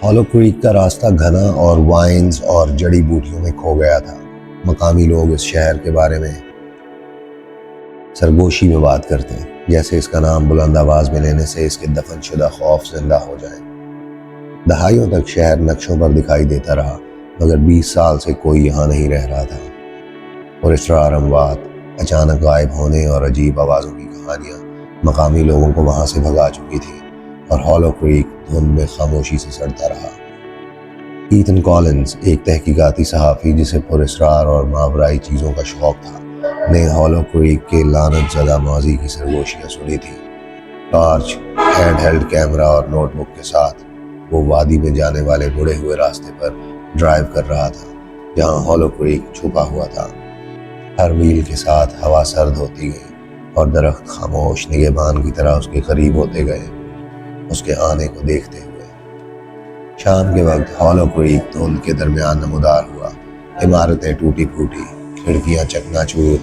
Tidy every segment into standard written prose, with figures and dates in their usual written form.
ہالو crack کا راستہ گھنا اور وائنز اور جڑی بوٹیوں میں کھو گیا تھا۔ مقامی لوگ اس شہر کے بارے میں سرگوشی میں بات کرتے ہیں، جیسے اس کا نام بلند آواز میں لینے سے اس کے دفن شدہ خوف زندہ ہو جائیں۔ دہائیوں تک شہر نقشوں پر دکھائی دیتا رہا، مگر 20 سال سے کوئی یہاں نہیں رہ رہا تھا۔ اور اسرار اموات، اچانک غائب ہونے اور عجیب آوازوں کی کہانیاں مقامی لوگوں کو وہاں سے بھگا چکی تھی، اور ہالو کریک دھند میں خاموشی سے سڑتا رہا۔ ایتھن کالنز، ایک تحقیقاتی صحافی جسے پراسرار اور ماورائی چیزوں کا شوق تھا، نے ہالو کریک کے لعنت زدہ ماضی کی سرگوشیاں سنی تھی۔ ٹارچ، ہینڈ ہیلڈ کیمرہ اور نوٹ بک کے ساتھ وہ وادی میں جانے والے مڑے ہوئے راستے پر ڈرائیو کر رہا تھا، جہاں ہالو کریک چھپا ہوا تھا۔ ہر میل کے ساتھ ہوا سرد ہوتی گئی اور درخت خاموش نگہبان کی طرح اس کے قریب ہوتے گئے، اس کے آنے کو دیکھتے ہوئے۔ شام کے وقت ہالو کریک دھند کے درمیان نمودار ہوا۔ عمارتیں ٹوٹی پھوٹی، کھڑکیاں چکنا چور،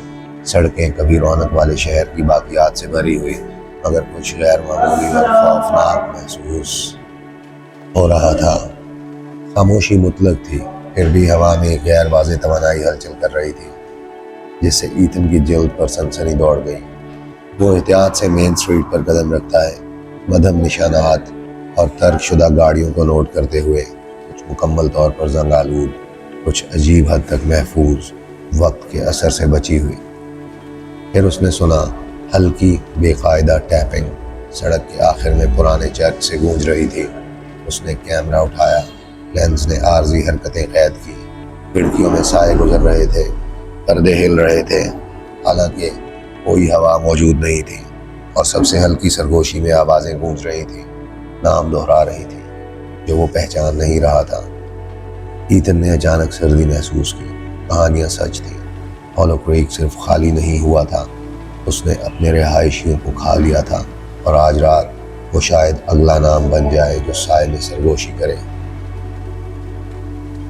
سڑکیں کبھی رونق والے شہر کی باقیات سے بھری ہوئی، مگر کچھ غیر معمولی اور خوفناک محسوس ہو رہا تھا۔ خاموشی مطلق تھی، پھر بھی ہوا میں ایک غیر واضح توانائی ہلچل کر رہی تھی، جس سے ایتھن کی جلد پر سنسنی دوڑ گئی۔ وہ احتیاط سے مین سٹریٹ پر قدم رکھتا ہے، مدھم نشانات اور ترک شدہ گاڑیوں کو نوٹ کرتے ہوئے، کچھ مکمل طور پر زنگ آلود، کچھ عجیب حد تک محفوظ، وقت کے اثر سے بچی ہوئی۔ پھر اس نے سنا ہلکی بے قاعدہ ٹیپنگ، سڑک کے آخر میں پرانے چرچ سے گونج رہی تھی۔ اس نے کیمرہ اٹھایا، لینس نے عارضی حرکتیں قید کی، کھڑکیوں میں سائے گزر رہے تھے، پردے ہل رہے تھے، حالانکہ کوئی ہوا موجود نہیں تھی، اور سب سے ہلکی سرگوشی میں آوازیں گونج رہی تھیں، نام دہرا رہی تھی جو وہ پہچان نہیں رہا تھا۔ ایتھن نے اچانک سردی محسوس کی۔ کہانیاں سچ تھیں، ہالو کریک صرف خالی نہیں ہوا تھا، اس نے اپنے رہائشیوں کو کھا لیا تھا، اور آج رات وہ شاید اگلا نام بن جائے جو سائے میں سرگوشی کرے۔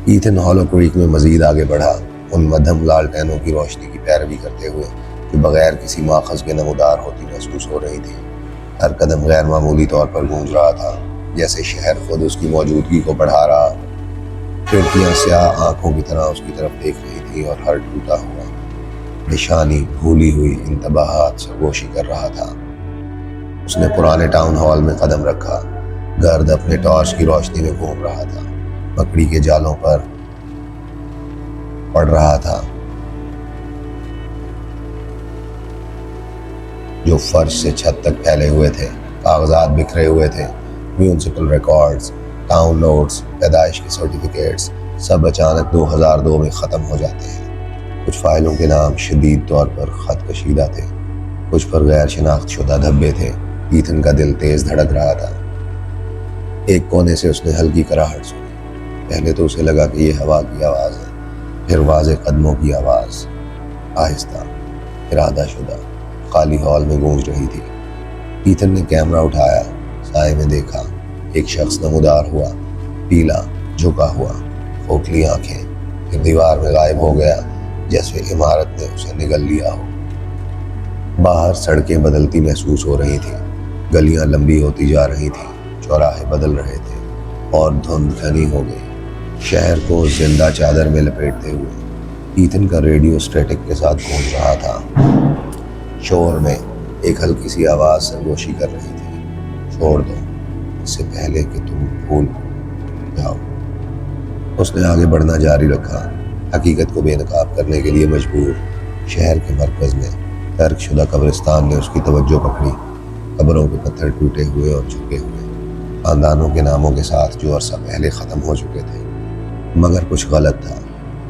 ایتھن ہالو کریک میں مزید آگے بڑھا، ان مدھم لالٹینوں کی روشنی کی پیروی کرتے ہوئے جو بغیر کسی ماخذ کے نمودار ہوتی محسوس ہو رہی تھی۔ ہر قدم غیر معمولی طور پر گونج رہا تھا، جیسے شہر خود اس کی موجودگی کو بڑھا رہا۔ کھڑکیاں سیاہ آنکھوں کی طرح اس کی طرف دیکھ رہی تھی، اور ہر ٹوٹا ہوا نشانی بھولی ہوئی انتباہات سرگوشی کر رہا تھا۔ اس نے پرانے ٹاؤن ہال میں قدم رکھا، گرد اپنے ٹارچ کی روشنی میں گھوم رہا تھا، مکڑی کے جالوں پر پڑ رہا تھا جو فرش سے چھت تک پھیلے ہوئے تھے۔ کاغذات بکھرے ہوئے تھے، میونسپل ریکارڈز، ٹاؤن نوٹس، پیدائش کے سرٹیفکیٹس، سب اچانک 2002 میں ختم ہو جاتے ہیں۔ کچھ فائلوں کے نام شدید طور پر خط کشیدہ تھے، کچھ پر غیر شناخت شدہ دھبے تھے۔ ایتھن کا دل تیز دھڑک رہا تھا۔ ایک کونے سے اس نے ہلکی کراہٹ سنی۔ پہلے تو اسے لگا کہ یہ ہوا کی آواز ہے، پھر واضح قدموں کی آواز، آہستہ، ارادہ شدہ، خالی ہال میں گونج رہی تھی۔ ایتھن نے کیمرہ اٹھایا، سائے میں دیکھا، ایک شخص نمودار ہوا، پیلا، جھکا ہوا، کھوکھلی آنکھیں، پھر دیوار میں غائب ہو گیا، جیسے عمارت نے اسے نگل لیا ہو۔ باہر سڑکیں بدلتی محسوس ہو رہی تھیں، گلیاں لمبی ہوتی جا رہی تھیں، چوراہے بدل رہے تھے، اور دھند گھنی ہو گئی، شہر کو زندہ چادر میں لپیٹتے ہوئے۔ ایتھن کا ریڈیو اسٹیٹک کے ساتھ گونج رہا تھا، شور میں ایک ہلکی سی آواز سرگوشی کر رہی تھی، چھوڑ دو اس سے پہلے کہ تم بھول جاؤ۔ اس نے آگے بڑھنا جاری رکھا، حقیقت کو بے نقاب کرنے کے لیے مجبور۔ شہر کے مرکز میں ترک شدہ قبرستان نے اس کی توجہ پکڑی، قبروں کے پتھر ٹوٹے ہوئے اور جھکے ہوئے، خاندانوں کے ناموں کے ساتھ جو عرصہ پہلے ختم ہو چکے تھے۔ مگر کچھ غلط تھا،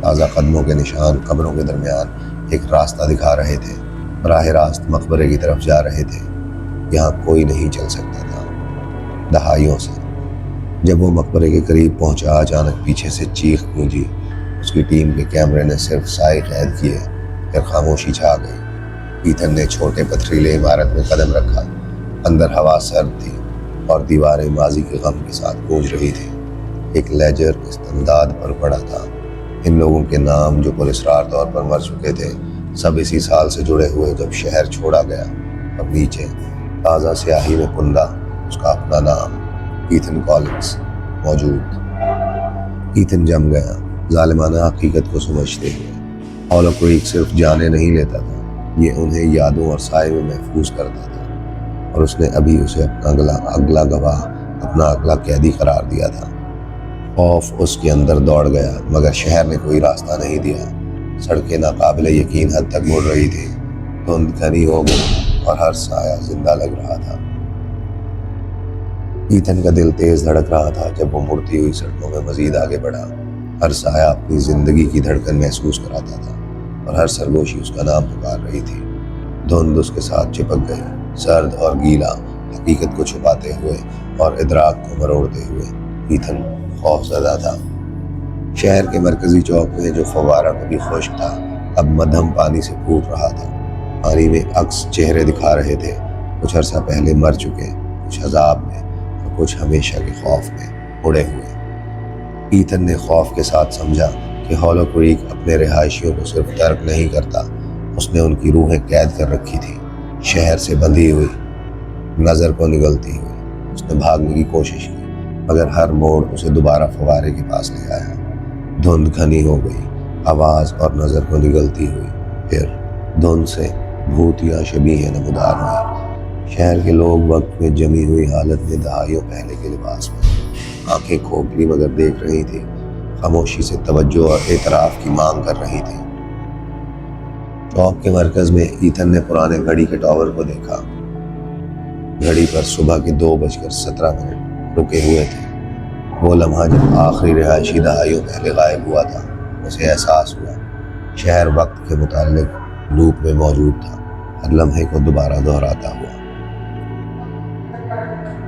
تازہ قدموں کے نشان قبروں کے درمیان ایک راستہ دکھا رہے تھے، براہ راست مقبرے کی طرف جا رہے تھے۔ یہاں کوئی نہیں چل سکتا تھا، دہائیوں سے۔ جب وہ مقبرے کے قریب پہنچا، اچانک پیچھے سے چیخ گونجی۔ اس کی ٹیم کے کیمرے نے صرف سائے قید کیے، پھر خاموشی چھا گئی۔ ایتھن نے چھوٹے پتھریلے عمارت میں قدم رکھا، اندر ہوا سرد تھی، اور دیواریں ماضی کے غم کے ساتھ گونج رہی تھیں۔ ایک لیجر استنداد پر پڑا تھا، ان لوگوں کے نام جو پراسرار طور پر مر چکے تھے، سب اسی سال سے جڑے ہوئے جب شہر چھوڑا گیا۔ اور نیچے تازہ سیاہی میں کندہ اس کا اپنا نام، ایتھن کالنز۔ موجود۔ ایتھن جم گیا، ظالمانہ حقیقت کو سمجھتے ہوئے۔ ہالو کریک صرف جانے نہیں لیتا تھا، یہ انہیں یادوں اور سائے میں محفوظ کرتا تھا، اور اس نے ابھی اسے اپنا اگلا گواہ، اپنا اگلا قیدی قرار دیا تھا۔ خوف اس کے اندر دوڑ گیا، مگر شہر نے کوئی راستہ نہیں دیا۔ سڑکیں ناقابل یقین حد تک مڑ رہی تھی، دھند گھنی ہو گئی اور ہر سایہ زندہ لگ رہا تھا۔ ایتھن کا دل تیز دھڑک رہا تھا جب وہ مڑتی ہوئی سڑکوں میں مزید آگے بڑھا۔ ہر سایہ اپنی زندگی کی دھڑکن محسوس کراتا تھا، اور ہر سرگوشی اس کا نام پکار رہی تھی۔ دھند اس کے ساتھ چپک گئی، سرد اور گیلا، حقیقت کو چھپاتے ہوئے اور ادراک کو مروڑتے ہوئے۔ ایتھن خوف زدہ تھا۔ شہر کے مرکزی چوک میں جو فوارہ کبھی خشک تھا، اب مدھم پانی سے پھوٹ رہا تھا۔ پانی میں عکس چہرے دکھا رہے تھے، کچھ عرصہ پہلے مر چکے، کچھ عذاب میں اور کچھ ہمیشہ کے خوف میں اڑے ہوئے۔ ایتھن نے خوف کے ساتھ سمجھا کہ ہالو کریک اپنے رہائشیوں کو صرف ترک نہیں کرتا، اس نے ان کی روحیں قید کر رکھی تھی، شہر سے بندھی ہوئی، نظر کو نگلتی ہوئی۔ اس نے بھاگنے کی کوشش کی، مگر ہر موڑ اسے دوبارہ فوارے کے پاس لے آیا۔ دھند گھنی ہو گئی، آواز اور نظر کو نگلتی ہوئی، پھر دھند سے بھوتیاں شبیہیں نمودار ہوئیں۔ شہر کے لوگ وقت میں جمی ہوئی حالت میں دہائیوں پہلے کے لباس میں، آنکھیں کھوکھلی مگر دیکھ رہی تھی، خاموشی سے توجہ اور اعتراف کی مانگ کر رہی تھی۔ چوک کے مرکز میں ایتھن نے پرانے گھڑی کے ٹاور کو دیکھا۔ گھڑی پر صبح کے 2:17 رکے ہوئے تھے۔ وہ لمحہ جب آخری رہائشی دہائیوں پہلے غائب ہوا تھا، اسے احساس ہوا شہر وقت کے متعلق لوپ میں موجود تھا، ہر لمحے کو دوبارہ دہراتا ہوا۔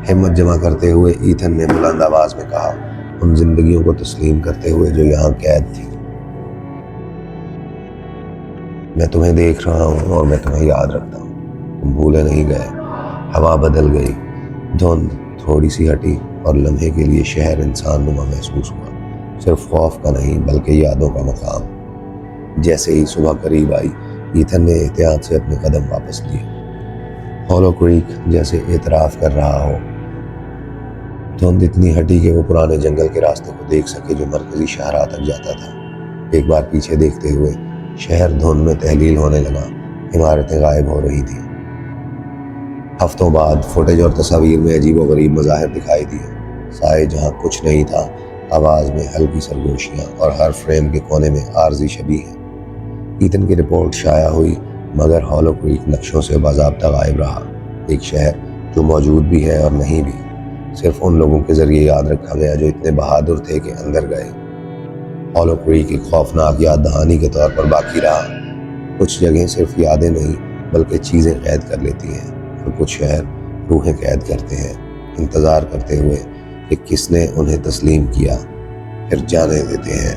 ہمت جمع کرتے ہوئے ایتھن نے بلند آواز میں کہا، ان زندگیوں کو تسلیم کرتے ہوئے جو یہاں قید تھی، میں تمہیں دیکھ رہا ہوں اور میں تمہیں یاد رکھتا ہوں، تم بھولے نہیں گئے۔ ہوا بدل گئی، دھند تھوڑی سی ہٹی اور لمحے کے لیے شہر انسان نما محسوس ہوا، صرف خوف کا نہیں بلکہ یادوں کا مقام۔ جیسے ہی صبح قریب آئی، ایتھن نے احتیاط سے اپنے قدم واپس لیے، ہالو کریک جیسے اعتراف کر رہا ہو۔ دھند اتنی ہٹی کہ وہ پرانے جنگل کے راستے کو دیکھ سکے جو مرکزی شاہراہ تک جاتا تھا۔ ایک بار پیچھے دیکھتے ہوئے شہر دھند میں تحلیل ہونے لگا، عمارتیں غائب ہو رہی تھیں۔ ہفتوں بعد فوٹیج اور تصاویر میں عجیب و غریب مظاہر دکھائی دیے، سائے جہاں کچھ نہیں تھا، آواز میں ہلکی سرگوشیاں اور ہر فریم کے کونے میں عارضی شبیہیں۔ ایتھن کی رپورٹ شائع ہوئی، مگر ہالو کریک نقشوں سے باضابطہ غائب رہا، ایک شہر جو موجود بھی ہے اور نہیں بھی، صرف ان لوگوں کے ذریعے یاد رکھا گیا جو اتنے بہادر تھے کہ اندر گئے۔ ہالو کریک ایک خوفناک یاد دہانی کے طور پر باقی رہا۔ کچھ جگہیں صرف یادیں نہیں بلکہ چیزیں قید کر لیتی ہیں، اور کچھ شہر روحیں قید کرتے ہیں، انتظار کرتے ہوئے کہ کس نے انہیں تسلیم کیا، پھر جانے دیتے ہیں۔